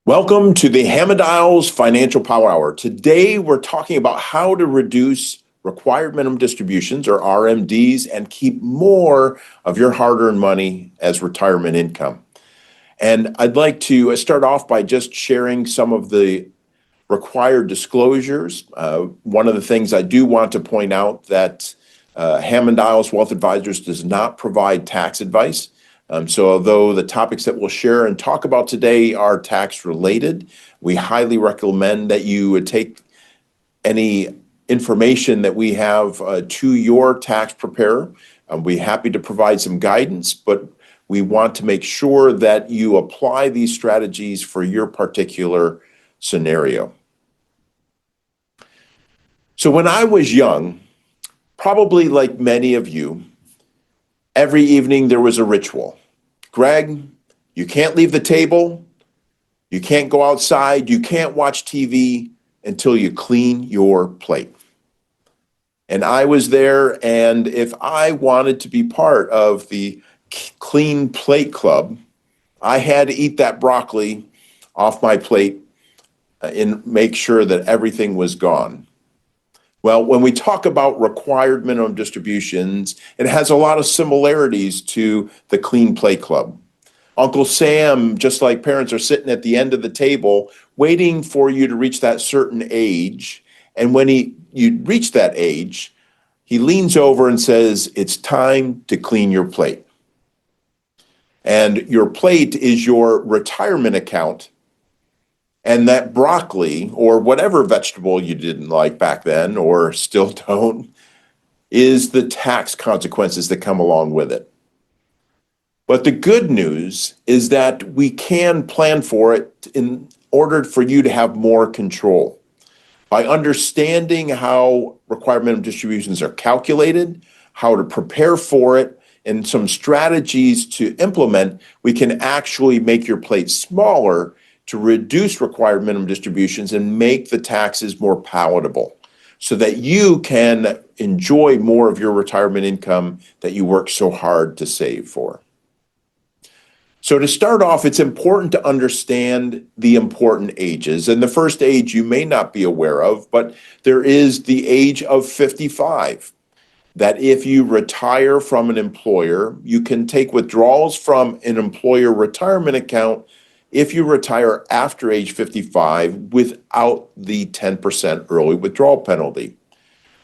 Welcome to the Hammond Iles Financial Power Hour. Today, we're talking about how to reduce required minimum distributions, or RMDs, and keep more of your hard-earned money as retirement income. And I'd like to start off by just sharing some of the required disclosures. One of the things I do want to point out that Hammond Iles Wealth Advisors does not provide tax advice. So although the topics that we'll share and talk about today are tax related, we highly recommend that you would take any information that we have to your tax preparer. We're happy to provide some guidance, but we want to make sure that you apply these strategies for your particular scenario. So when I was young, probably like many of you, every evening there was a ritual. Greg, you can't leave the table, you can't go outside, you can't watch TV until you clean your plate. And I was there, and if I wanted to be part of the Clean Plate Club, I had to eat that broccoli off my plate and make sure that everything was gone. Well, when we talk about required minimum distributions, it has a lot of similarities to the Clean Plate Club. Uncle Sam, just like parents, are sitting at the end of the table waiting for you to reach that certain age. And when you reach that age, he leans over and says, "It's time to clean your plate." And your plate is your retirement account. And that broccoli, or whatever vegetable you didn't like back then or still don't, is the tax consequences that come along with it. But the good news is that we can plan for it in order for you to have more control. By understanding how required minimum distributions are calculated, how to prepare for it, and some strategies to implement, we can actually make your plate smaller to reduce required minimum distributions and make the taxes more palatable so that you can enjoy more of your retirement income that you work so hard to save for. So to start off, it's important to understand the important ages. And the first age you may not be aware of, but there is the age of 55. That if you retire from an employer, you can take withdrawals from an employer retirement account if you retire after age 55 without the 10% early withdrawal penalty.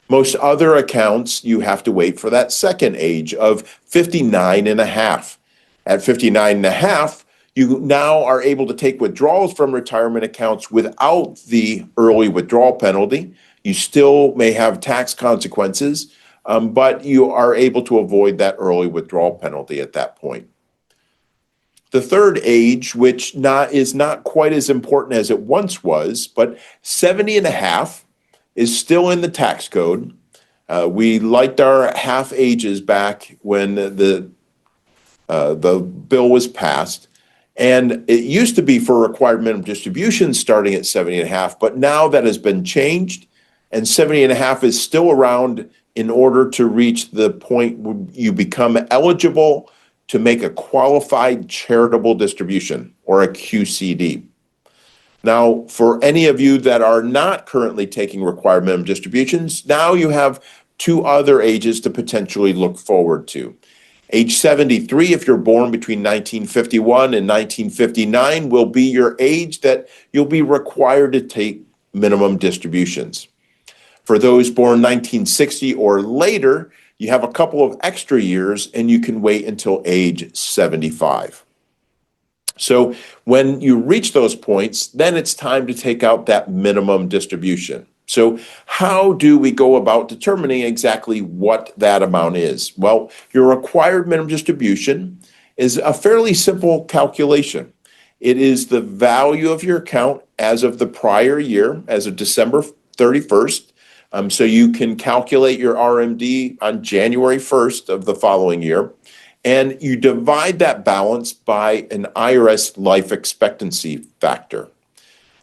Most other accounts, you have to wait for that second age of 59 and a half. At 59 and a half, you now are able to take withdrawals from retirement accounts without the early withdrawal penalty. You still may have tax consequences, but you are able to avoid that early withdrawal penalty at that point. The third age, which is not quite as important as it once was, but 70 and a half is still in the tax code. We liked our half ages back when the bill was passed. And it used to be for required minimum distribution starting at 70 and a half, but now that has been changed, and 70 and a half is still around in order to reach the point where you become eligible to make a qualified charitable distribution, or a QCD. Now, for any of you that are not currently taking required minimum distributions, now you have two other ages to potentially look forward to. Age 73, if you're born between 1951 and 1959, will be your age that you'll be required to take minimum distributions. For those born 1960 or later, you have a couple of extra years and you can wait until age 75. So when you reach those points, then it's time to take out that minimum distribution. So how do we go about determining exactly what that amount is? Well, your required minimum distribution is a fairly simple calculation. It is the value of your account as of the prior year, as of December 31st. So you can calculate your RMD on January 1st of the following year, and you divide that balance by an IRS life expectancy factor.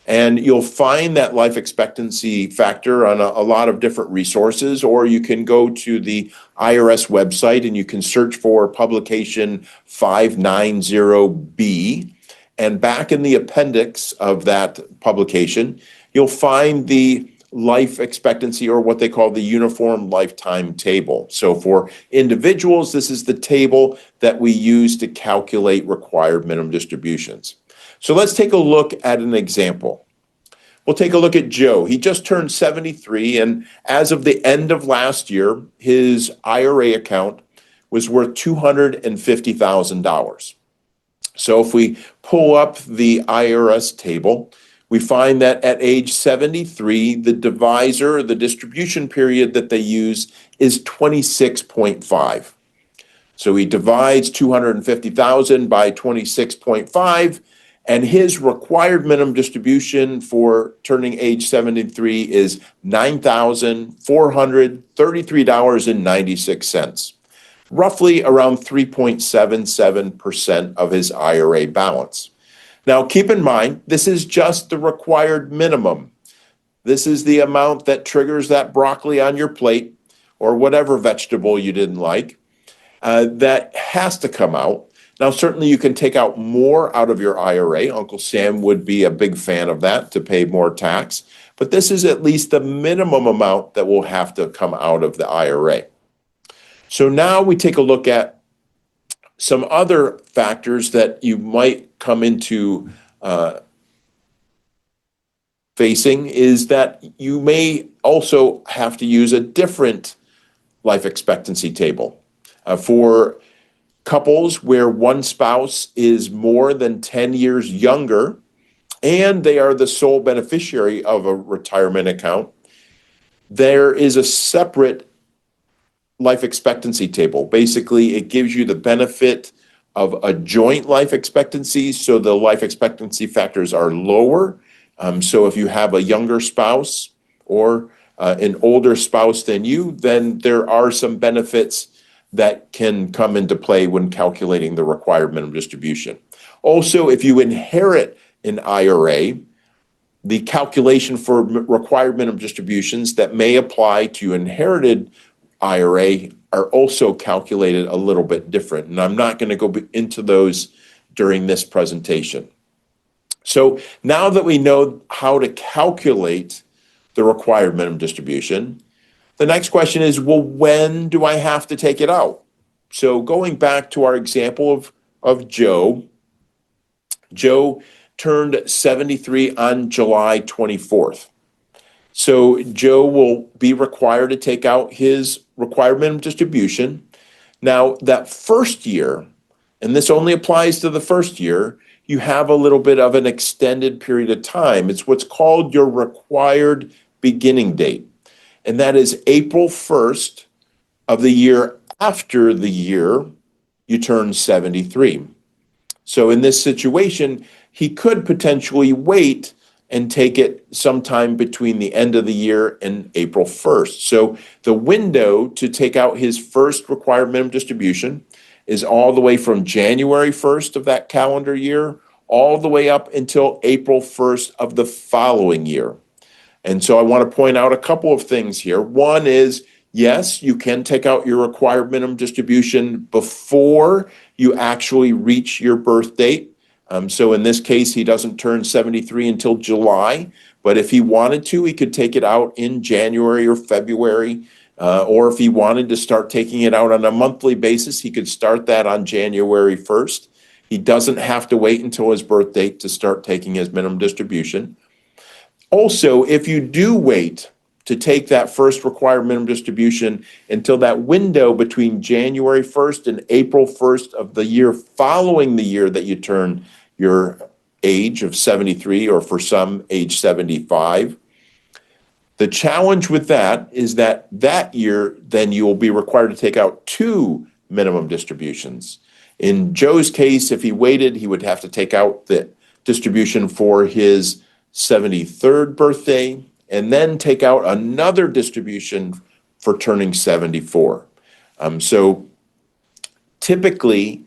And you'll find that life expectancy factor on a lot of different resources, or you can go to the IRS website and you can search for publication 590B, And back in the appendix of that publication, you'll find the life expectancy, or what they call the uniform lifetime table. So for individuals, this is the table that we use to calculate required minimum distributions. So let's take a look at an example. We'll take a look at Joe. He just turned 73, and as of the end of last year, his IRA account was worth $250,000. So if we pull up the IRS table, we find that at age 73, the divisor, the distribution period that they use is 26.5. So he divides 250,000 by 26.5, and his required minimum distribution for turning age 73 is $9,433.96. Roughly around 3.77% of his IRA balance. Now, keep in mind, this is just the required minimum. This is the amount that triggers that broccoli on your plate or whatever vegetable you didn't like that has to come out. Now, certainly you can take out more out of your IRA. Uncle Sam would be a big fan of that, to pay more tax. But this is at least the minimum amount that will have to come out of the IRA. So now we take a look at some other factors that you might come into facing, is that you may also have to use a different life expectancy table. For couples where one spouse is more than 10 years younger and they are the sole beneficiary of a retirement account, there is a separate life expectancy table. Basically, it gives you the benefit of a joint life expectancy, so the life expectancy factors are lower. So if you have a younger spouse or an older spouse than you, then there are some benefits that can come into play when calculating the required minimum distribution. Also, if you inherit an IRA, the calculation for required minimum distributions that may apply to inherited IRA are also calculated a little bit different, and I'm not going to go into those during this presentation. So now that we know how to calculate the required minimum distribution, the next question is, well, when do I have to take it out? So going back to our example of Joe, Joe turned 73 on July 24th. So Joe will be required to take out his required minimum distribution. Now, that first year, and this only applies to the first year, you have a little bit of an extended period of time. It's what's called your required beginning date, and that is April 1st of the year after the year you turn 73. So in this situation, he could potentially wait and take it sometime between the end of the year and April 1st. So the window to take out his first required minimum distribution is all the way from January 1st of that calendar year, all the way up until April 1st of the following year. And so I want to point out a couple of things here. One is, yes, you can take out your required minimum distribution before you actually reach your birth date. So in this case, he doesn't turn 73 until July, but if he wanted to, he could take it out in January or February, or if he wanted to start taking it out on a monthly basis, he could start that on January 1st. He doesn't have to wait until his birth date to start taking his minimum distribution. Also, if you do wait to take that first required minimum distribution until that window between January 1st and April 1st of the year following the year that you turn your age of 73, or for some, age 75, the challenge with that is that that year, then you will be required to take out two minimum distributions. In Joe's case, if he waited, he would have to take out the distribution for his 73rd birthday, and then take out another distribution for turning 74. So typically,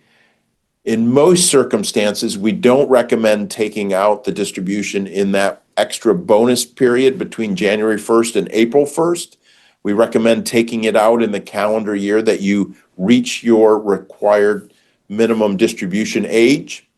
in most circumstances, we don't recommend taking out the distribution in that extra bonus period between January 1st and April 1st. We recommend taking it out in the calendar year that you reach your required minimum distribution age.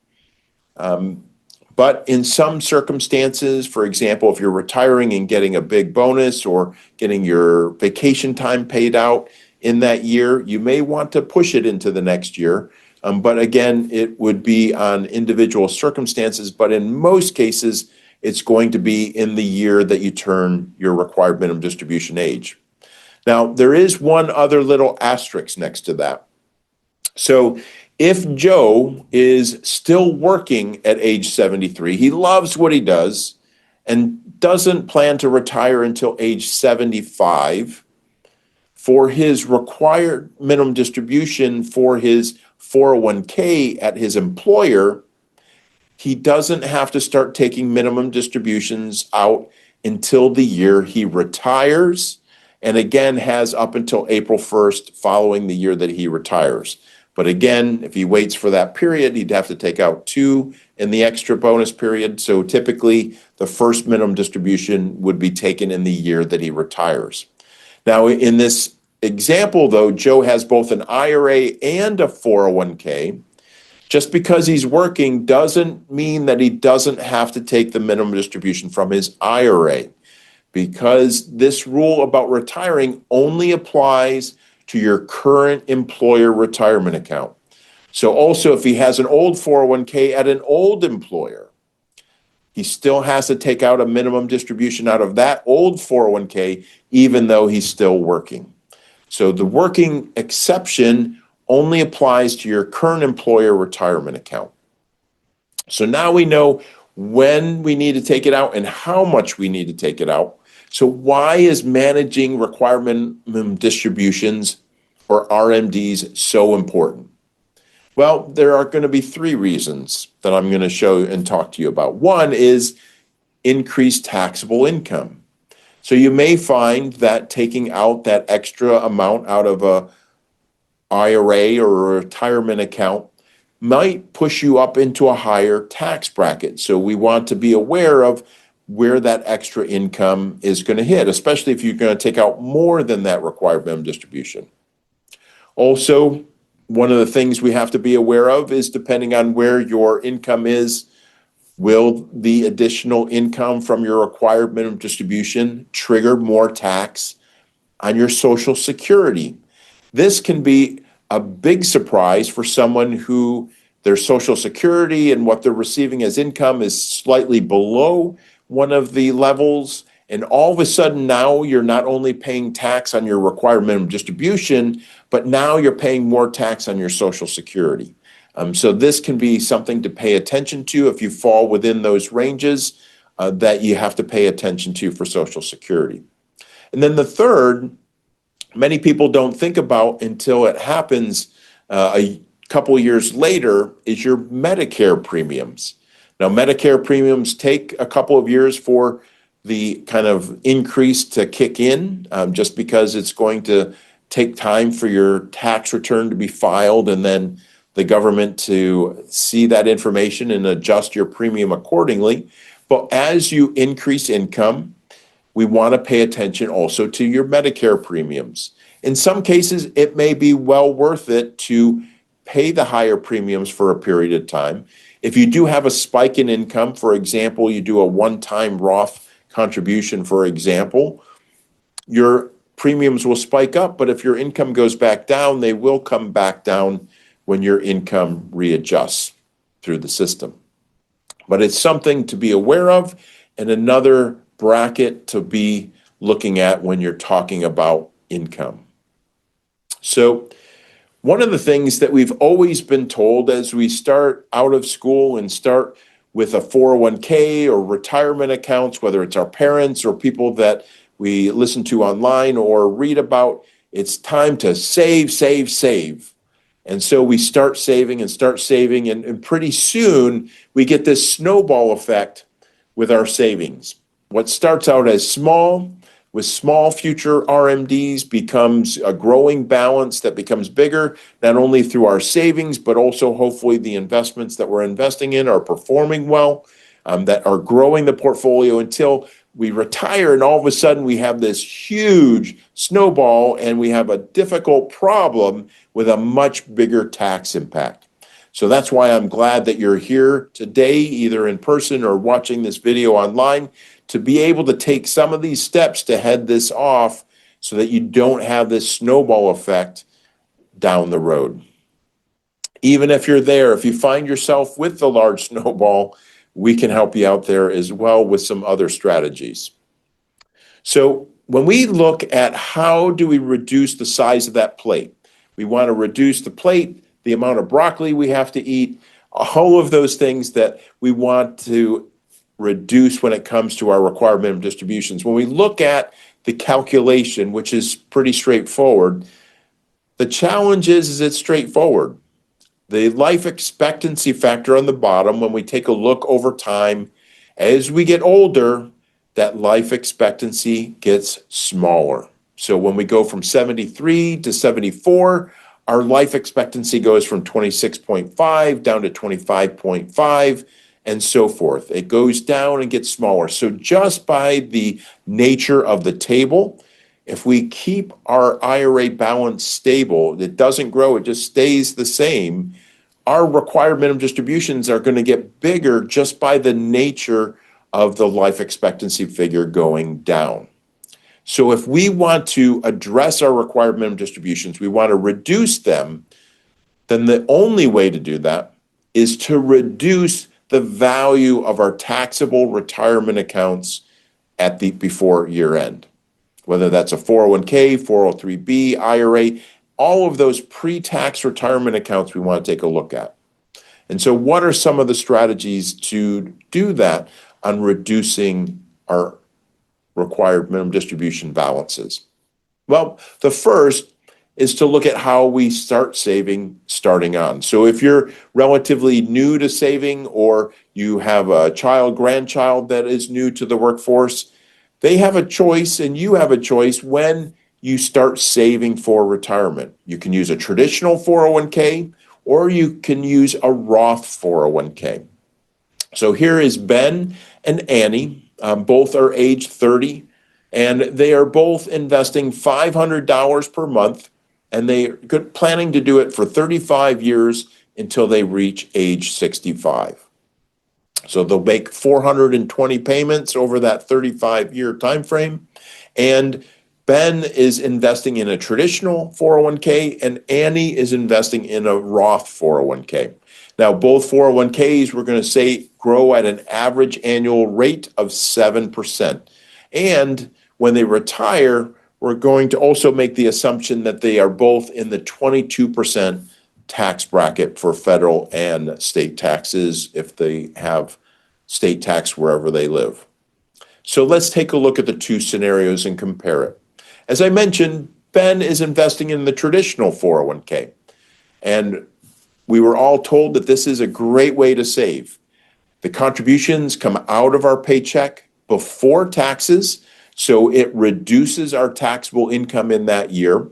But in some circumstances, for example, if you're retiring and getting a big bonus or getting your vacation time paid out in that year, you may want to push it into the next year. But again, it would be on individual circumstances. But in most cases, it's going to be in the year that you turn your required minimum distribution age. Now, there is one other little asterisk next to that. So if Joe is still working at age 73, he loves what he does and doesn't plan to retire until age 75, for his required minimum distribution for his 401k at his employer, he doesn't have to start taking minimum distributions out until the year he retires, and again has up until April 1st following the year that he retires. But again, if he waits for that period, he'd have to take out 2 in the extra bonus period. So typically, the first minimum distribution would be taken in the year that he retires. Now, in this example, though, Joe has both an IRA and a 401k. Just because he's working doesn't mean that he doesn't have to take the minimum distribution from his IRA, because this rule about retiring only applies to your current employer retirement account. So also, if he has an old 401k at an old employer, he still has to take out a minimum distribution out of that old 401k, even though he's still working. So the working exception only applies to your current employer retirement account. So now we know when we need to take it out and how much we need to take it out. So why is managing required minimum distributions, or RMDs, so important? Well, there are going to be 3 reasons that I'm going to show and talk to you about. One is increased taxable income. So you may find that taking out that extra amount out of a IRA or a retirement account might push you up into a higher tax bracket. So we want to be aware of where that extra income is going to hit, especially if you're going to take out more than that required minimum distribution. Also, one of the things we have to be aware of is, depending on where your income is, will the additional income from your required minimum distribution trigger more tax on your Social Security? This can be a big surprise for someone who their Social Security and what they're receiving as income is slightly below one of the levels. And all of a sudden now you're not only paying tax on your required minimum distribution, but now you're paying more tax on your Social Security. So this can be something to pay attention to if you fall within those ranges that you have to pay attention to for Social Security. And then the third, many people don't think about until it happens a couple years later, is your Medicare premiums. Now, Medicare premiums take a couple of years for the kind of increase to kick in, just because it's going to take time for your tax return to be filed and then the government to see that information and adjust your premium accordingly. But as you increase income, we want to pay attention also to your Medicare premiums. In some cases, it may be well worth it to pay the higher premiums for a period of time. If you do have a spike in income, for example, you do a one-time Roth contribution, for example, your premiums will spike up, but if your income goes back down, they will come back down when your income readjusts through the system. But it's something to be aware of, and another bracket to be looking at when you're talking about income. So one of the things that we've always been told as we start out of school and start with a 401k or retirement accounts, whether it's our parents or people that we listen to online or read about, it's time to save, save, save. And so we start saving, and pretty soon we get this snowball effect with our savings. What starts out as small, with small future RMDs, becomes a growing balance that becomes bigger, not only through our savings, but also hopefully the investments that we're investing in are performing well, that are growing the portfolio until we retire, and all of a sudden we have this huge snowball and we have a difficult problem with a much bigger tax impact. So that's why I'm glad that you're here today, either in person or watching this video online, to be able to take some of these steps to head this off so that you don't have this snowball effect down the road. Even if you're there, if you find yourself with the large snowball, we can help you out there as well with some other strategies. So when we look at how do we reduce the size of that plate, we want to reduce the plate, the amount of broccoli we have to eat, all of those things that we want to reduce when it comes to our required minimum distributions. When we look at the calculation, which is pretty straightforward, the challenge is it's straightforward. The life expectancy factor on the bottom, when we take a look over time, as we get older, that life expectancy gets smaller. So when we go from 73 to 74, our life expectancy goes from 26.5 down to 25.5 and so forth. It goes down and gets smaller. So just by the nature of the table, if we keep our IRA balance stable, it doesn't grow, it just stays the same, our required minimum distributions are going to get bigger just by the nature of the life expectancy figure going down. So if we want to address our required minimum distributions, we want to reduce them, then the only way to do that is to reduce the value of our taxable retirement accounts before year end. Whether that's a 401k, 403b, IRA, all of those pre-tax retirement accounts we want to take a look at. And so what are some of the strategies to do that on reducing our required minimum distribution balances? Well, the first is to look at how we start saving starting on. So if you're relatively new to saving, or you have a child, grandchild that is new to the workforce, they have a choice and you have a choice when you start saving for retirement. You can use a traditional 401k or you can use a Roth 401k. So here is Ben and Annie. Both are age 30, and they are both investing $500 per month, and they're planning to do it for 35 years until they reach age 65. So they'll make 420 payments over that 35-year time frame. And Ben is investing in a traditional 401k, and Annie is investing in a Roth 401k. Now, both 401ks, we're going to say, grow at an average annual rate of 7%. And when they retire, we're going to also make the assumption that they are both in the 22% tax bracket for federal and state taxes if they have state tax wherever they live. So let's take a look at the two scenarios and compare it. As I mentioned, Ben is investing in the traditional 401k, and we were all told that this is a great way to save. The contributions come out of our paycheck before taxes, so it reduces our taxable income in that year.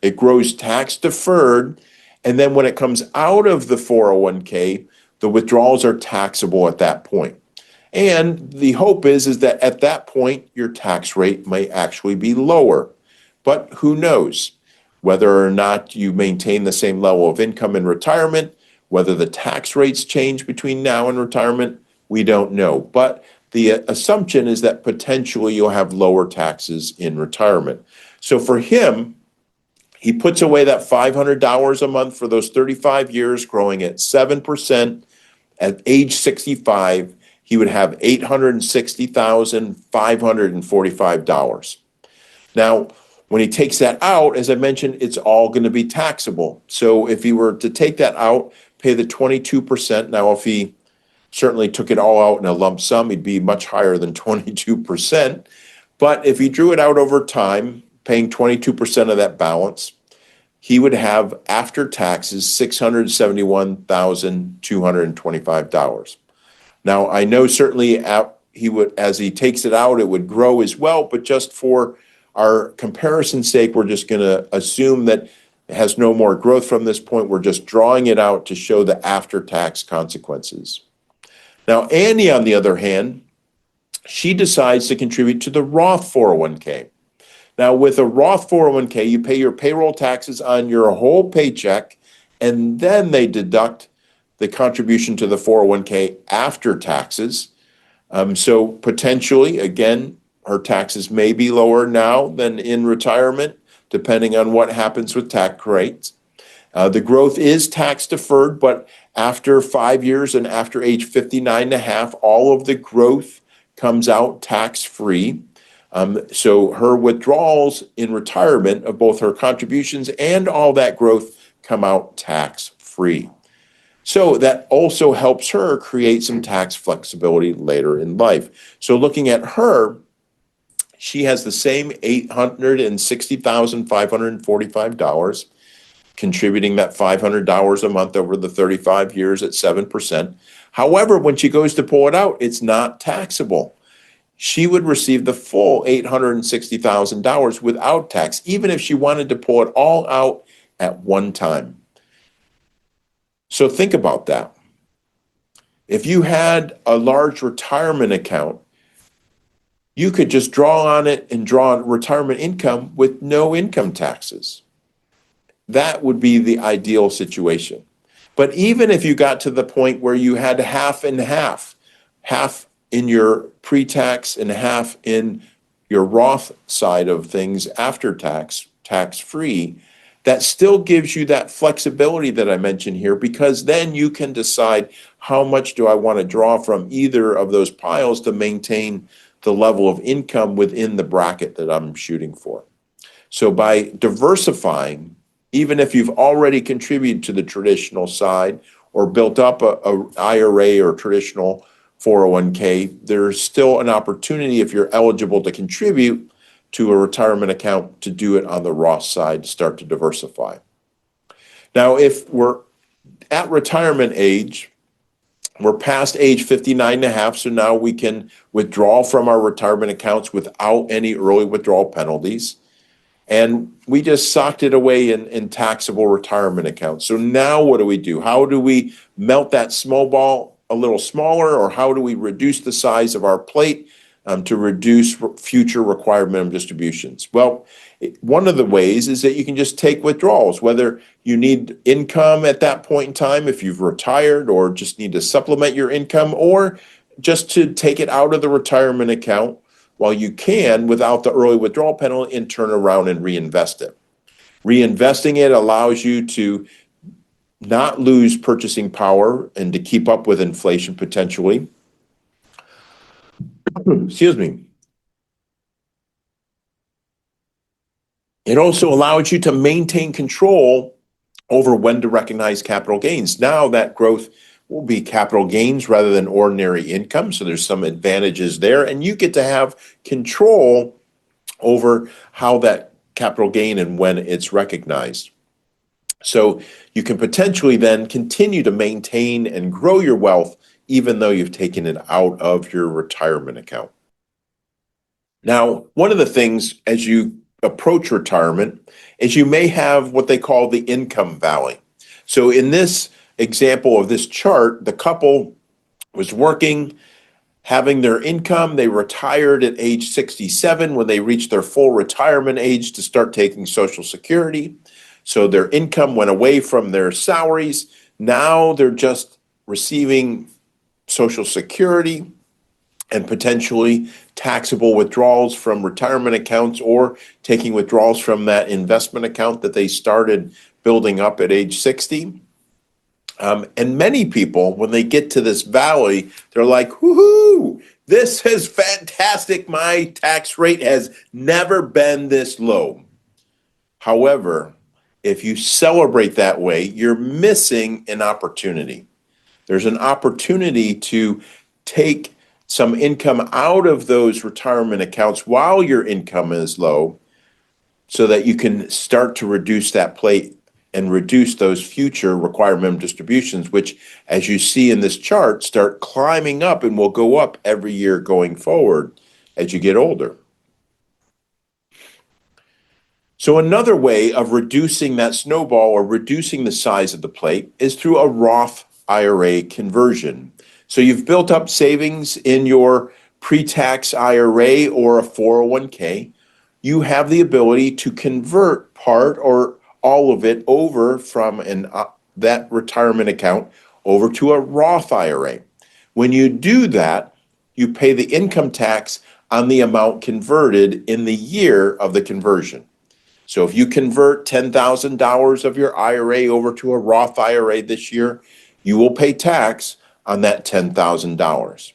It grows tax deferred, and then when it comes out of the 401k, the withdrawals are taxable at that point. And the hope is that at that point, your tax rate may actually be lower. But who knows? Whether or not you maintain the same level of income in retirement, whether the tax rates change between now and retirement, we don't know. But the assumption is that potentially you'll have lower taxes in retirement. So for him, he puts away that $500 a month for those 35 years, growing at 7%. At age 65, he would have $860,545. Now, when he takes that out, as I mentioned, it's all going to be taxable. So if he were to take that out, pay the 22%. Now, if he certainly took it all out in a lump sum, he'd be much higher than 22%. But if he drew it out over time, paying 22% of that balance, he would have, after taxes, $671,225. Now, I know certainly he would, as he takes it out, it would grow as well, but just for our comparison's sake, we're just going to assume that it has no more growth from this point. We're just drawing it out to show the after-tax consequences. Now, Annie, on the other hand, she decides to contribute to the Roth 401k. Now, with a Roth 401k, you pay your payroll taxes on your whole paycheck, and then they deduct the contribution to the 401k after taxes. So potentially, again, her taxes may be lower now than in retirement, depending on what happens with tax rates. The growth is tax deferred, but after 5 years and after age 59 and a half, all of the growth comes out tax free. So her withdrawals in retirement of both her contributions and all that growth come out tax free. So that also helps her create some tax flexibility later in life. So looking at her, she has the same $860,545, contributing that $500 a month over the 35 years at 7%. However, when she goes to pull it out, it's not taxable. She would receive the full $860,000 without tax, even if she wanted to pull it all out at one time. So think about that. If you had a large retirement account, you could just draw on it and draw on retirement income with no income taxes. That would be the ideal situation. But even if you got to the point where you had half and half in your pre-tax and half in your Roth side of things after tax, tax-free, that still gives you that flexibility that I mentioned here, because then you can decide how much do I want to draw from either of those piles to maintain the level of income within the bracket that I'm shooting for. So by diversifying, even if you've already contributed to the traditional side or built up a IRA or traditional 401k, there's still an opportunity, if you're eligible to contribute to a retirement account, to do it on the Roth side to start to diversify. Now, if we're at retirement age, we're past age 59 and a half, so now we can withdraw from our retirement accounts without any early withdrawal penalties. And we just socked it away in taxable retirement accounts. So now what do we do? How do we melt that small ball a little smaller, or how do we reduce the size of our plate to reduce future required minimum distributions? Well, one of the ways is that you can just take withdrawals, whether you need income at that point in time, if you've retired, or just need to supplement your income, or just to take it out of the retirement account while you can without the early withdrawal penalty and turn around and reinvest it. Reinvesting it allows you to not lose purchasing power and to keep up with inflation potentially. Excuse me. It also allows you to maintain control over when to recognize capital gains. Now that growth will be capital gains rather than ordinary income, so there's some advantages there, and you get to have control over how that capital gain and when it's recognized. So you can potentially then continue to maintain and grow your wealth even though you've taken it out of your retirement account. Now, one of the things as you approach retirement is you may have what they call the income valley. So in this example of this chart, the couple was working, having their income. They retired at age 67 when they reached their full retirement age to start taking Social Security. So their income went away from their salaries. Now they're just receiving Social Security and potentially taxable withdrawals from retirement accounts, or taking withdrawals from that investment account that they started building up at age 60. And many people, when they get to this valley, they're like, woohoo, this is fantastic. My tax rate has never been this low. However, if you celebrate that way, you're missing an opportunity. There's an opportunity to take some income out of those retirement accounts while your income is low, so that you can start to reduce that plate and reduce those future required minimum distributions, which, as you see in this chart, start climbing up and will go up every year going forward as you get older. So another way of reducing that snowball or reducing the size of the plate is through a Roth IRA conversion. So you've built up savings in your pre-tax IRA or a 401k. You have the ability to convert part or all of it over from that retirement account over to a Roth IRA. When you do that, you pay the income tax on the amount converted in the year of the conversion. So if you convert $10,000 of your IRA over to a Roth IRA this year, you will pay tax on that $10,000.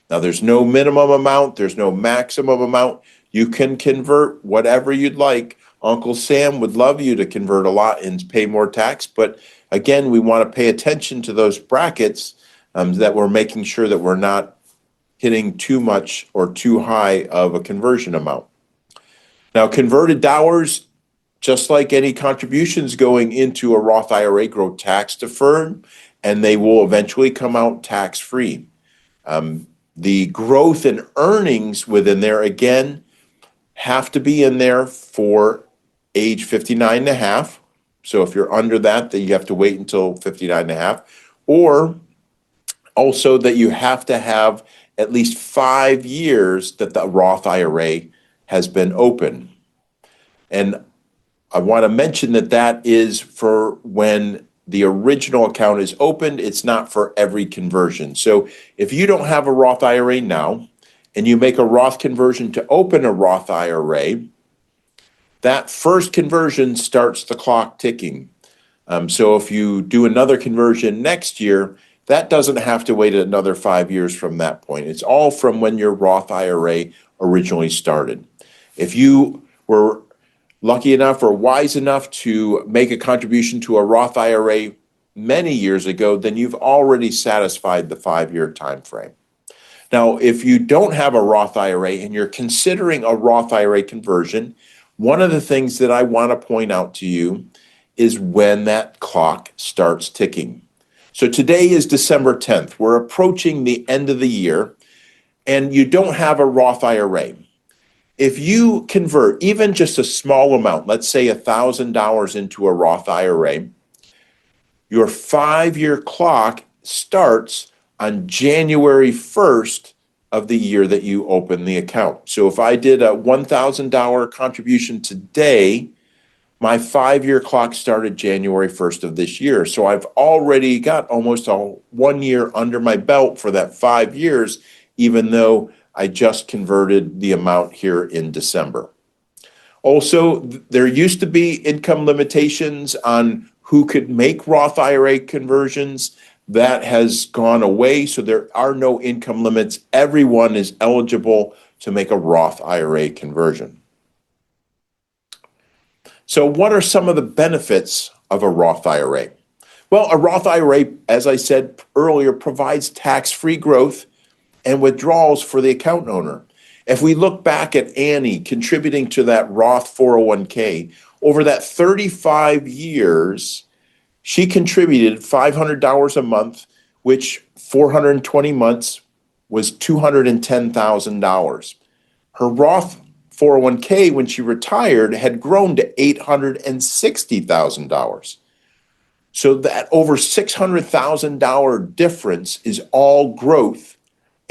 Now, there's no minimum amount, there's no maximum amount. You can convert whatever you'd like. Uncle Sam would love you to convert a lot and pay more tax, but again, we want to pay attention to those brackets that we're making sure that we're not hitting too much or too high of a conversion amount. Now, converted dollars, just like any contributions going into a Roth IRA, grow tax deferred, and they will eventually come out tax free. The growth in earnings within there, again, have to be in there for age 59 and a half. So if you're under that, then you have to wait until 59 and a half. Or also that you have to have at least 5 years that the Roth IRA has been open. And I want to mention that that is for when the original account is opened. It's not for every conversion. So if you don't have a Roth IRA now and you make a Roth conversion to open a Roth IRA, that first conversion starts the clock ticking. So if you do another conversion next year, that doesn't have to wait another 5 years from that point. It's all from when your Roth IRA originally started. If you were lucky enough or wise enough to make a contribution to a Roth IRA many years ago, then you've already satisfied the 5-year time frame. Now, if you don't have a Roth IRA and you're considering a Roth IRA conversion, one of the things that I want to point out to you is when that clock starts ticking. So today is December 10th. We're approaching the end of the year, and you don't have a Roth IRA. If you convert even just a small amount, let's say $1,000 into a Roth IRA, your 5-year clock starts on January 1st of the year that you open the account. So if I did a $1,000 contribution today, my 5-year clock started January 1st of this year. So I've already got almost 1 year under my belt for that 5 years, even though I just converted the amount here in December. Also, there used to be income limitations on who could make Roth IRA conversions. That has gone away, so there are no income limits. Everyone is eligible to make a Roth IRA conversion. So what are some of the benefits of a Roth IRA? Well, a Roth IRA, as I said earlier, provides tax-free growth and withdrawals for the account owner. If we look back at Annie contributing to that Roth 401k, over that 35 years, she contributed $500 a month, which 420 months was $210,000. Her Roth 401k, when she retired, had grown to $860,000. So that over $600,000 difference is all growth.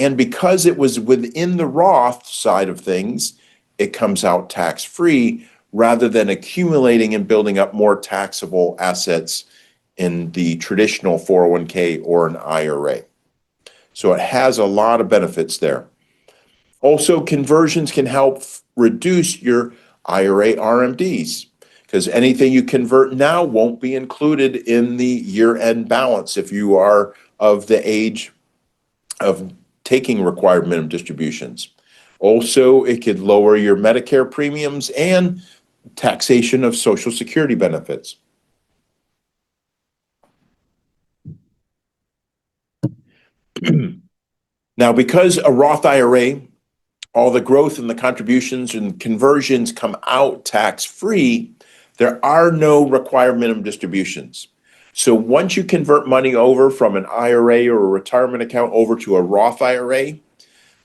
And because it was within the Roth side of things, it comes out tax-free rather than accumulating and building up more taxable assets in the traditional 401k or an IRA. So it has a lot of benefits there. Also, conversions can help reduce your IRA RMDs because anything you convert now won't be included in the year-end balance if you are of the age of taking required minimum distributions. Also, it could lower your Medicare premiums and taxation of Social Security benefits. Now, because a Roth IRA, all the growth and the contributions and conversions come out tax-free, there are no required minimum distributions. So once you convert money over from an IRA or a retirement account over to a Roth IRA,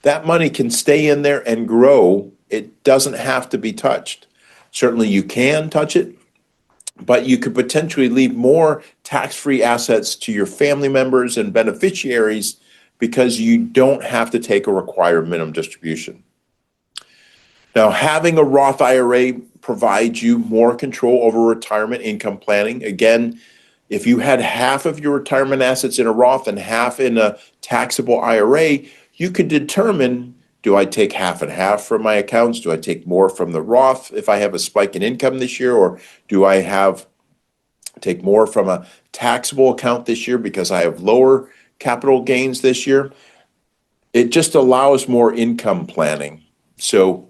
that money can stay in there and grow. It doesn't have to be touched. Certainly you can touch it, but you could potentially leave more tax-free assets to your family members and beneficiaries because you don't have to take a required minimum distribution. Now, having a Roth IRA provides you more control over retirement income planning. Again, If you had half of your retirement assets in a Roth and half in a taxable IRA, you could determine, do I take half and half from my accounts? Do I take more from the Roth if I have a spike in income this year? Or do I take more from a taxable account this year because I have lower capital gains this year? It just allows more income planning. So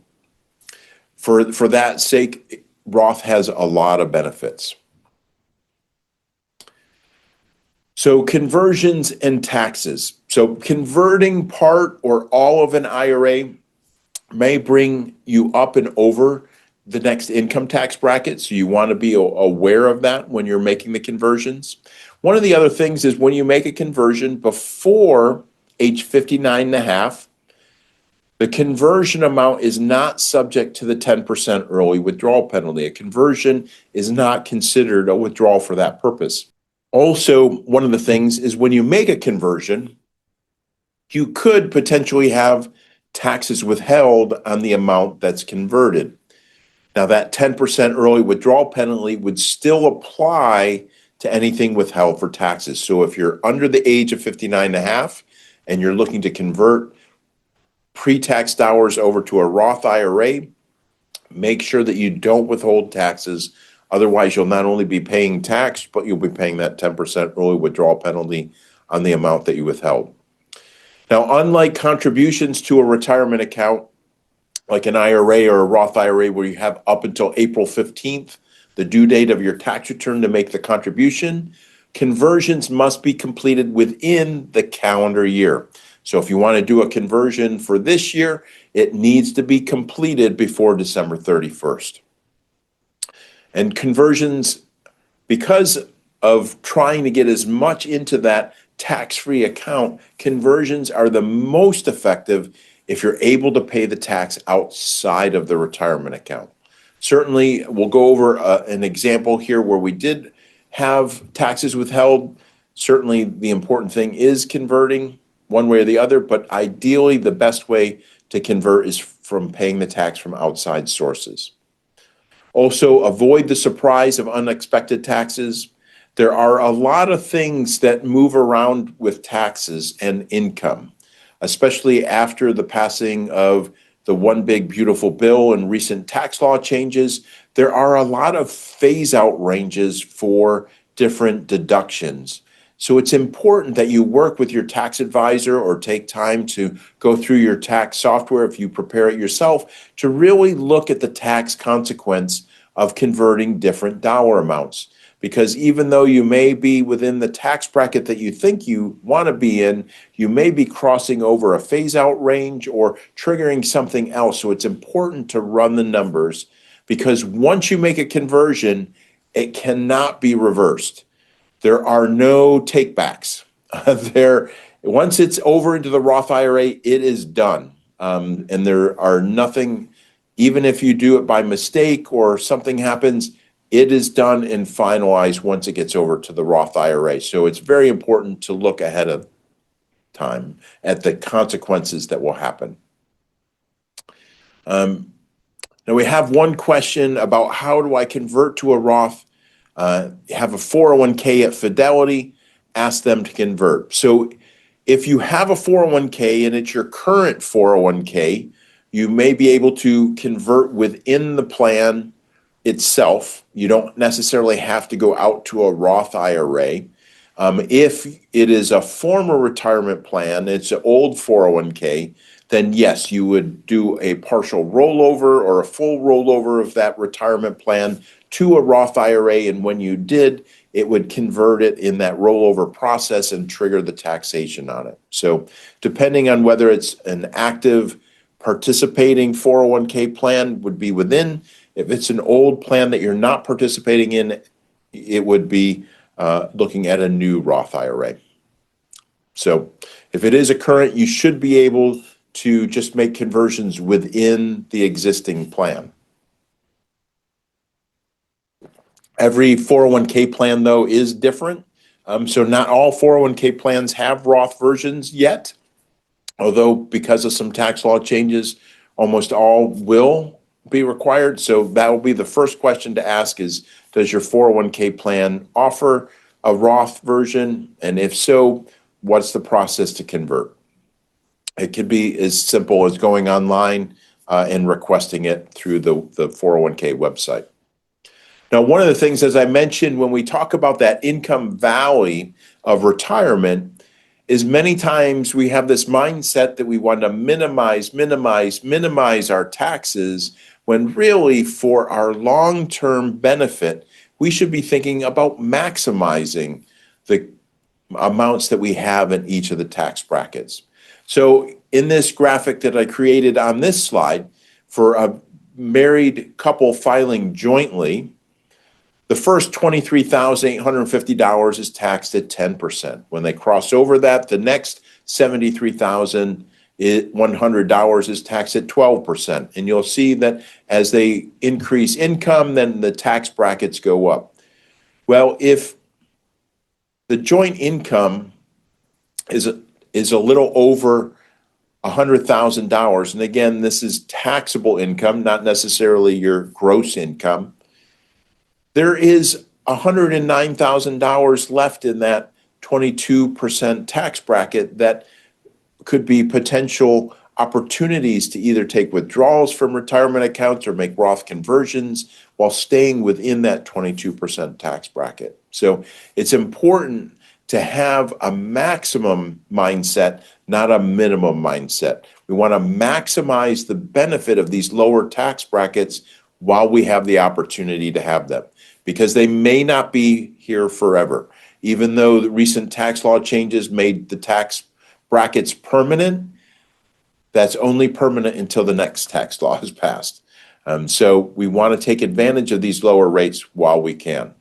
for that sake, Roth has a lot of benefits. So conversions and taxes. So converting part or all of an IRA may bring you up and over the next income tax bracket. So you want to be aware of that when you're making the conversions. One of the other things is when you make a conversion before age 59 and a half, the conversion amount is not subject to the 10% early withdrawal penalty. A conversion is not considered a withdrawal for that purpose. Also, one of the things is when you make a conversion, you could potentially have taxes withheld on the amount that's converted. Now, that 10% early withdrawal penalty would still apply to anything withheld for taxes. So if you're under the age of 59 and a half and you're looking to convert pre-tax dollars over to a Roth IRA, make sure that you don't withhold taxes. Otherwise, you'll not only be paying tax, but you'll be paying that 10% early withdrawal penalty on the amount that you withheld. Now, unlike contributions to a retirement account, like an IRA or a Roth IRA, where you have up until April 15th, the due date of your tax return to make the contribution, conversions must be completed within the calendar year. So if you want to do a conversion for this year, it needs to be completed before December 31st. And conversions, because of trying to get as much into that tax-free account, conversions are the most effective if you're able to pay the tax outside of the retirement account. Certainly, we'll go over an example here where we did have taxes withheld. Certainly, the important thing is converting one way or the other, but ideally, the best way to convert is from paying the tax from outside sources. Also, avoid the surprise of unexpected taxes. There are a lot of things that move around with taxes and income, especially after the passing of the One Big Beautiful Bill and recent tax law changes. There are a lot of phase-out ranges for different deductions. So it's important that you work with your tax advisor or take time to go through your tax software if you prepare it yourself to really look at the tax consequence of converting different dollar amounts. Because even though you may be within the tax bracket that you think you want to be in, you may be crossing over a phase-out range or triggering something else. So it's important to run the numbers, because once you make a conversion, it cannot be reversed. There are no takebacks. Once it's over into the Roth IRA, it is done. And there are nothing, even if you do it by mistake or something happens, it is done and finalized once it gets over to the Roth IRA. So it's very important to look ahead of time at the consequences that will happen. Now we have one question about how do I convert to a Roth? Have a 401k at Fidelity, ask them to convert. So if you have a 401k and it's your current 401k, you may be able to convert within the plan itself. You don't necessarily have to go out to a Roth IRA. If it is a former retirement plan, it's an old 401k, then yes, you would do a partial rollover or a full rollover of that retirement plan to a Roth IRA. And when you did, it would convert it in that rollover process and trigger the taxation on it. So depending on whether it's an active participating 401k plan, would be within. If it's an old plan that you're not participating in, it would be looking at a new Roth IRA. So if it is a current, you should be able to just make conversions within the existing plan. Every 401k plan, though, is different. So not all 401k plans have Roth versions yet, although because of some tax law changes, almost all will be required. So that will be the first question to ask is, does your 401k plan offer a Roth version? And if so, what's the process to convert? It could be as simple as going online and requesting it through the 401k website. Now, one of the things, as I mentioned, when we talk about that income valley of retirement, is many times we have this mindset that we want to minimize our taxes, when really for our long-term benefit, we should be thinking about maximizing the amounts that we have in each of the tax brackets. So in this graphic that I created on this slide, for a married couple filing jointly, the first $23,850 is taxed at 10%. When they cross over that, the next $73,100 is taxed at 12%. And you'll see that as they increase income, then the tax brackets go up. Well, if the joint income is a little over $100,000, and again, this is taxable income, not necessarily your gross income, there is $109,000 left in that 22% tax bracket that could be potential opportunities to either take withdrawals from retirement accounts or make Roth conversions while staying within that 22% tax bracket. So it's important to have a maximum mindset, not a minimum mindset. We want to maximize the benefit of these lower tax brackets while we have the opportunity to have them, because they may not be here forever. Even though the recent tax law changes made the tax brackets permanent, that's only permanent until the next tax law is passed. So we want to take advantage of these lower rates while we can.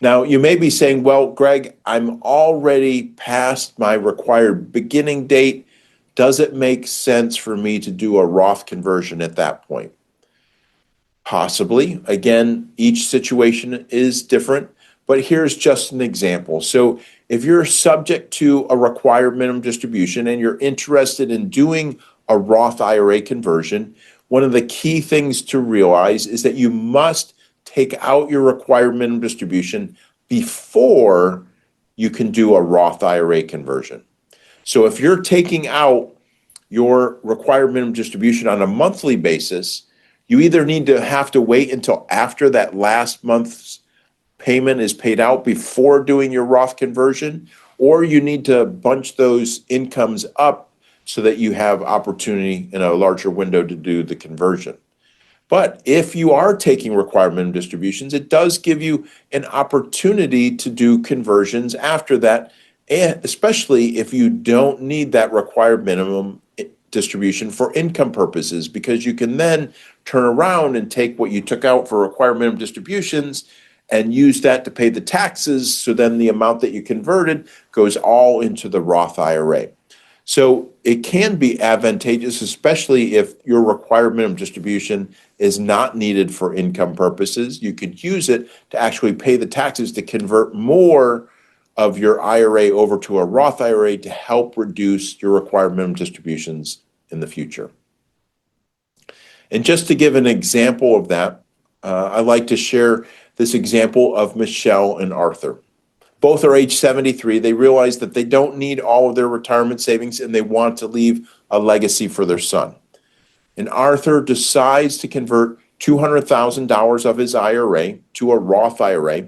Now, you may be saying, well, Greg, I'm already past my required beginning date. Does it make sense for me to do a Roth conversion at that point? Possibly. Again, each situation is different, but here's just an example. So if you're subject to a required minimum distribution and you're interested in doing a Roth IRA conversion, one of the key things to realize is that you must take out your required minimum distribution before you can do a Roth IRA conversion. So if you're taking out your required minimum distribution on a monthly basis, you either have to wait until after that last month's payment is paid out before doing your Roth conversion, or you need to bunch those incomes up so that you have opportunity in a larger window to do the conversion. But if you are taking required minimum distributions, it does give you an opportunity to do conversions after that, and especially if you don't need that required minimum distribution for income purposes, because you can then turn around and take what you took out for required minimum distributions and use that to pay the taxes. So then the amount that you converted goes all into the Roth IRA. So it can be advantageous, especially if your required minimum distribution is not needed for income purposes. You could use it to actually pay the taxes to convert more of your IRA over to a Roth IRA to help reduce your required minimum distributions in the future. And just to give an example of that, I like to share this example of Michelle and Arthur. Both are age 73. They realize that they don't need all of their retirement savings and they want to leave a legacy for their son. And Arthur decides to convert $200,000 of his IRA to a Roth IRA,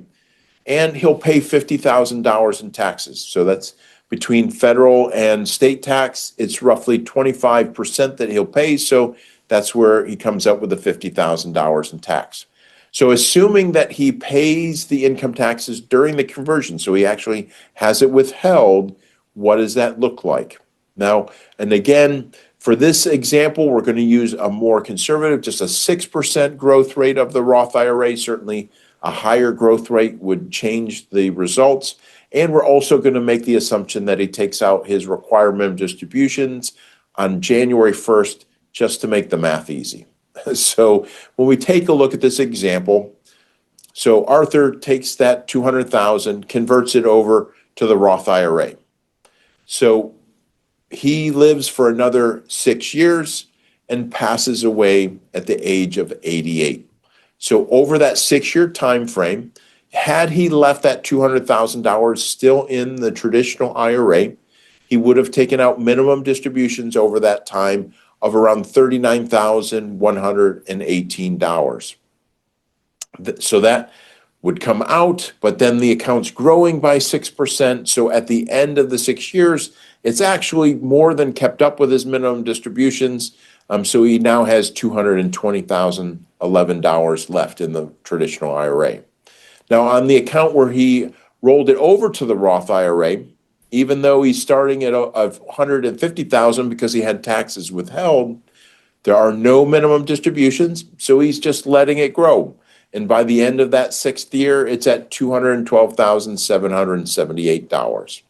and he'll pay $50,000 in taxes. So that's between federal and state tax. It's roughly 25% that he'll pay. So that's where he comes up with the $50,000 in tax. So assuming that he pays the income taxes during the conversion, so he actually has it withheld, what does that look like? Now, and again, for this example, we're going to use a more conservative, just a 6% growth rate of the Roth IRA. Certainly a higher growth rate would change the results. And we're also going to make the assumption that he takes out his required minimum distributions on January 1st, just to make the math easy. So when we take a look at this example, so Arthur takes that $200,000, converts it over to the Roth IRA. So he lives for another 6 years and passes away at the age of 88. So over that 6-year time frame, Had he left that $200,000 still in the traditional IRA, he would have taken out minimum distributions over that time of around $39,118. So that would come out, but then the account's growing by 6%. So at the end of the 6 years, it's actually more than kept up with his minimum distributions. So he now has $220,011 left in the traditional IRA. Now, on the account where he rolled it over to the Roth IRA, even though he's starting at $150,000 because he had taxes withheld, there are no minimum distributions, so he's just letting it grow. And by the end of that 6th year, it's at $212,778.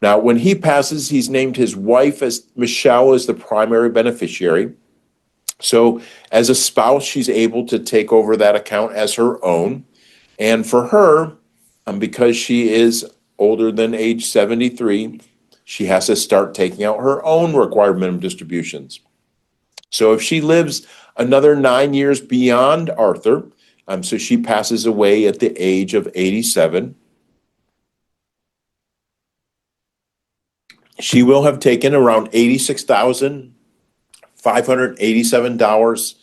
Now, when he passes, he's named his wife as Michelle as the primary beneficiary. So as a spouse, she's able to take over that account as her own. And for her, because she is older than age 73, she has to start taking out her own required minimum distributions. So if she lives another 9 years beyond Arthur, so she passes away at the age of 87, she will have taken around $86,587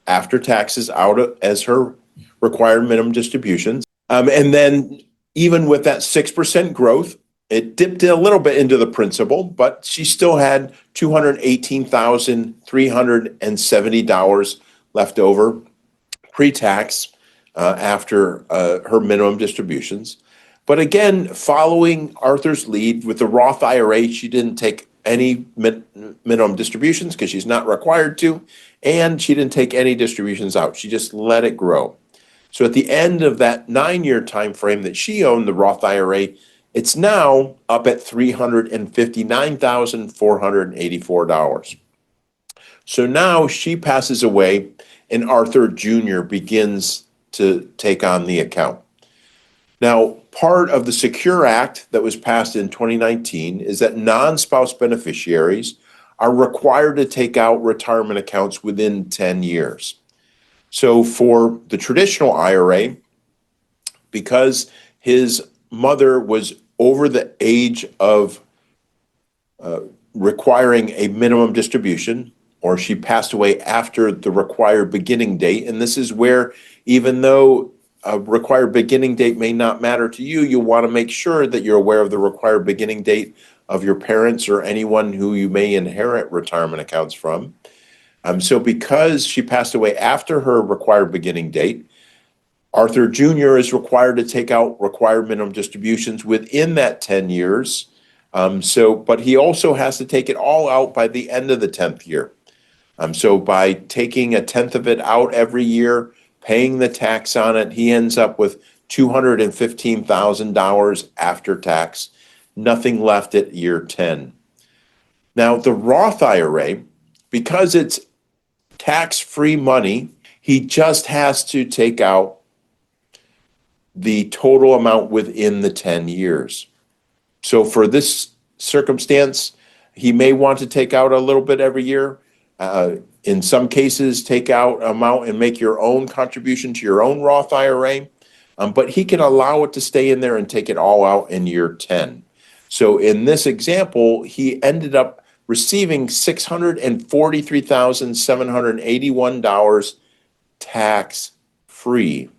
after taxes out as her required minimum distributions. And then even with that 6% growth, it dipped a little bit into the principal, but she still had $218,370 left over pre-tax after her minimum distributions. But again, following Arthur's lead with the Roth IRA, she didn't take any minimum distributions because she's not required to, and she didn't take any distributions out. She just let it grow. So at the end of that 9-year time frame that she owned the Roth IRA, it's now up at $359,484. So now she passes away and Arthur Jr. begins to take on the account. Now, part of the Secure Act that was passed in 2019 is that non-spouse beneficiaries are required to take out retirement accounts within 10 years. So for the traditional IRA, because his mother was over the age of requiring a minimum distribution, or she passed away after the required beginning date, and this is where, even though a required beginning date may not matter to you, you want to make sure that you're aware of the required beginning date of your parents or anyone who you may inherit retirement accounts from. So because she passed away after her required beginning date, Arthur Jr. is required to take out required minimum distributions within that 10 years. But he also has to take it all out by the end of the 10th year. So by taking a tenth of it out every year, paying the tax on it, he ends up with $215,000 after tax, nothing left at year 10. Now, the Roth IRA, because it's tax-free money, he just has to take out the total amount within the 10 years. So for this circumstance, he may want to take out a little bit every year. In some cases, take out amount and make your own contribution to your own Roth IRA. But he can allow it to stay in there and take it all out in year 10. So in this example, he ended up receiving $643,781 tax-free.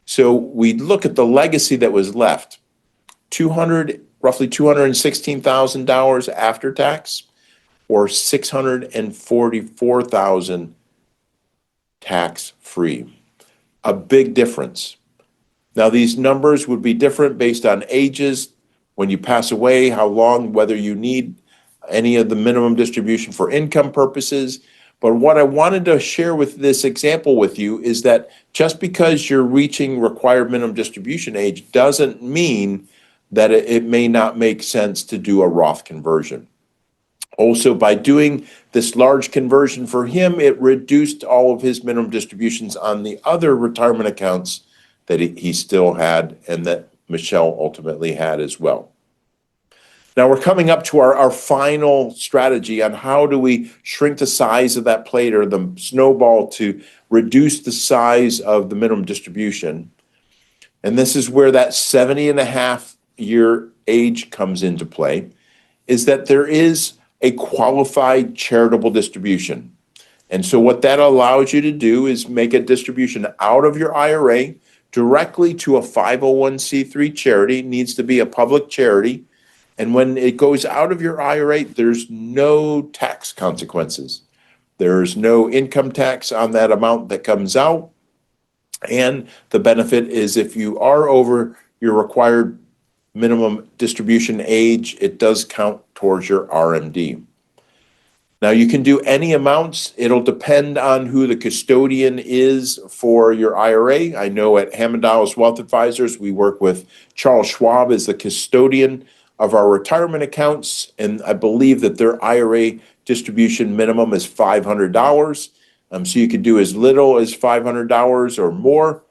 So we look at the legacy that was left, roughly $216,000 after tax, or $644,000 tax-free. A big difference. Now, these numbers would be different based on ages, when you pass away, how long, whether you need any of the minimum distribution for income purposes. But what I wanted to share with this example with you is that just because you're reaching required minimum distribution age doesn't mean that it may not make sense to do a Roth conversion. Also, by doing this large conversion for him, it reduced all of his minimum distributions on the other retirement accounts that he still had and that Michelle ultimately had as well. Now we're coming up to our final strategy on how do we shrink the size of that plate or the snowball to reduce the size of the minimum distribution. and this is where that 70 and a half year age comes into play, is that there is a qualified charitable distribution. And so what that allows you to do is make a distribution out of your IRA directly to a 501c3 charity. It needs to be a public charity. And when it goes out of your IRA, there's no tax consequences. There's no income tax on that amount that comes out. And the benefit is if you are over your required minimum distribution age, it does count towards your RMD. Now, you can do any amounts. It'll depend on who the custodian is for your IRA. I know at Hammond, Iles Wealth Advisors, we work with Charles Schwab as the custodian of our retirement accounts, and I believe that their IRA distribution minimum is $500. So you could do as little as $500 or more,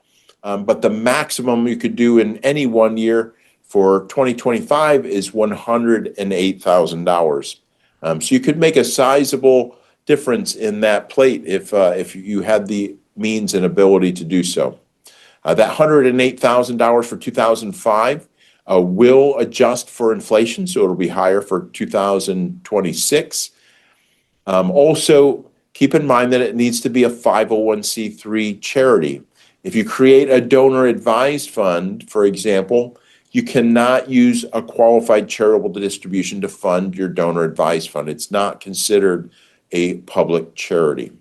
but the maximum you could do in any 1 year for 2025 is $108,000. So you could make a sizable difference in that plate if you had the means and ability to do so. That $108,000 for 2005 will adjust for inflation, so it'll be higher for 2026. Also, keep in mind that it needs to be a 501c3 charity. If you create a donor advised fund, for example, you cannot use a qualified charitable distribution to fund your donor advised fund. It's not considered a public charity.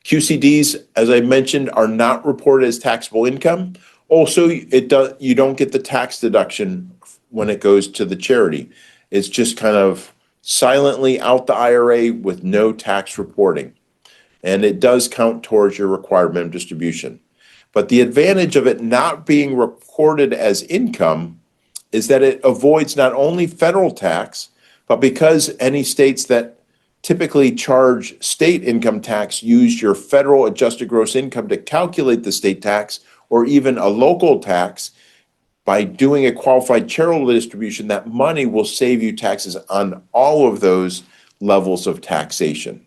QCDs, as I mentioned, are not reported as taxable income. Also, you don't get the tax deduction when it goes to the charity. It's just kind of silently out the IRA with no tax reporting. And it does count towards your required minimum distribution. But the advantage of it not being recorded as income is that it avoids not only federal tax, but because any states that typically charge state income tax use your federal adjusted gross income to calculate the state tax or even a local tax, by doing a qualified charitable distribution, that money will save you taxes on all of those levels of taxation.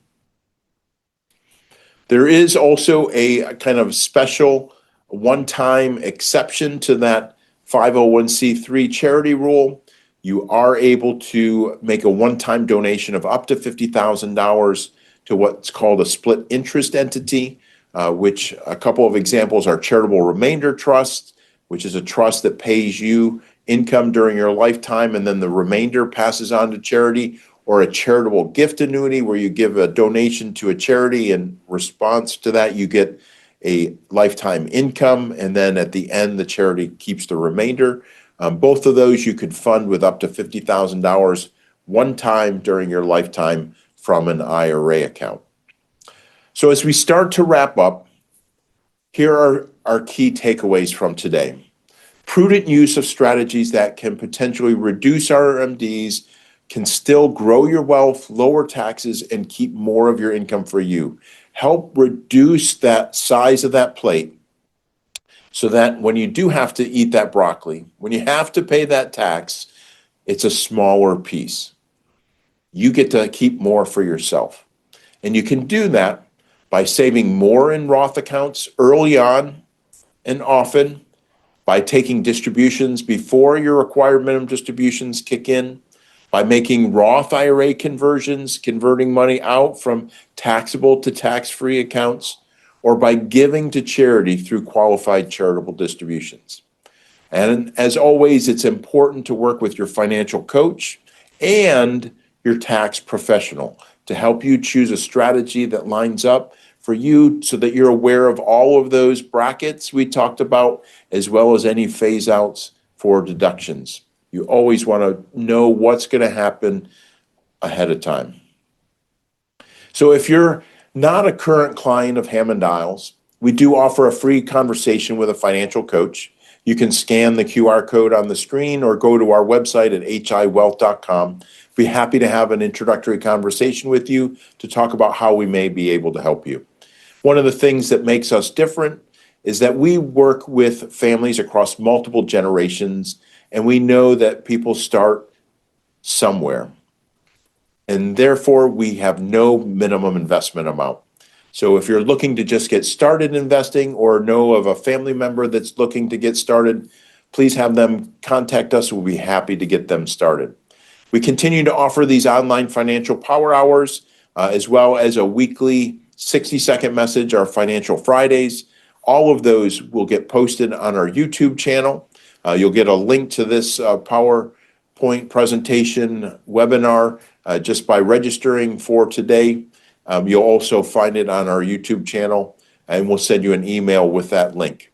There is also a kind of special one-time exception to that 501c3 charity rule. You are able to make a one-time donation of up to $50,000 to what's called a split interest entity, which a couple of examples are charitable remainder trusts, which is a trust that pays you income during your lifetime and then the remainder passes on to charity, or a charitable gift annuity where you give a donation to a charity. In response to that, you get a lifetime income, and then at the end, the charity keeps the remainder. Both of those you could fund with up to $50,000 one time during your lifetime from an IRA account. So as we start to wrap up, here are our key takeaways from today. Prudent use of strategies that can potentially reduce RMDs, can still grow your wealth, lower taxes, and keep more of your income for you. Help reduce that size of that plate so that when you do have to eat that broccoli, when you have to pay that tax, it's a smaller piece. You get to keep more for yourself. And you can do that by saving more in Roth accounts early on and often, by taking distributions before your required minimum distributions kick in, by making Roth IRA conversions, converting money out from taxable to tax-free accounts, or by giving to charity through qualified charitable distributions. And as always, it's important to work with your financial coach and your tax professional to help you choose a strategy that lines up for you so that you're aware of all of those brackets we talked about, as well as any phase outs for deductions. You always want to know what's going to happen ahead of time. So if you're not a current client of Hammond Iles, we do offer a free conversation with a financial coach. You can scan the QR code on the screen or go to our website at hiwealth.com. Be happy to have an introductory conversation with you to talk about how we may be able to help you. One of the things that makes us different is that we work with families across multiple generations, and we know that people start somewhere. And therefore, we have no minimum investment amount. So if you're looking to just get started investing or know of a family member that's looking to get started, please have them contact us. We'll be happy to get them started. We continue to offer these online financial power hours, as well as a weekly 60-second message, our Financial Fridays. All of those will get posted on our YouTube channel. You'll get a link to this PowerPoint presentation webinar just by registering for today. You'll also find it on our YouTube channel, and we'll send you an email with that link.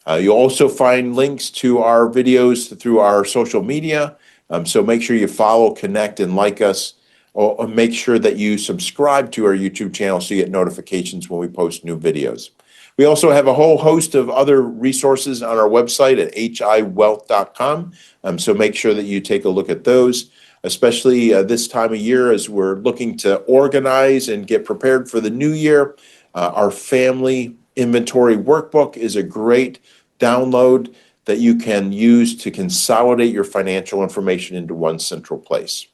You'll also find links to our videos through our social media. So make sure you follow, connect, and like us, or make sure that you subscribe to our YouTube channel so you get notifications when we post new videos. We also have a whole host of other resources on our website at hiwealth.com. So make sure that you take a look at those, especially this time of year as we're looking to organize and get prepared for the new year. Our family inventory workbook is a great download that you can use to consolidate your financial information into one central place.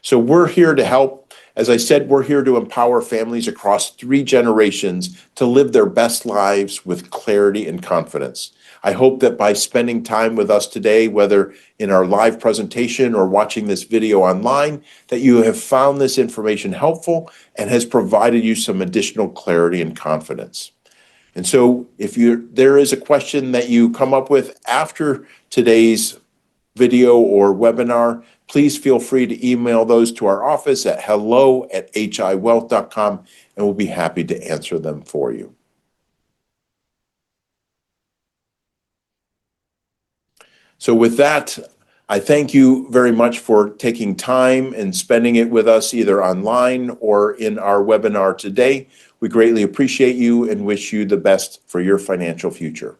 So we're here to help. As I said, we're here to empower families across 3 generations to live their best lives with clarity and confidence. I hope that by spending time with us today, whether in our live presentation or watching this video online, that you have found this information helpful and has provided you some additional clarity and confidence. And so if there is a question that you come up with after today's video or webinar, please feel free to email those to our office at hello@hiwealth.com, and we'll be happy to answer them for you. So with that, I thank you very much for taking time and spending it with us either online or in our webinar today. We greatly appreciate you and wish you the best for your financial future.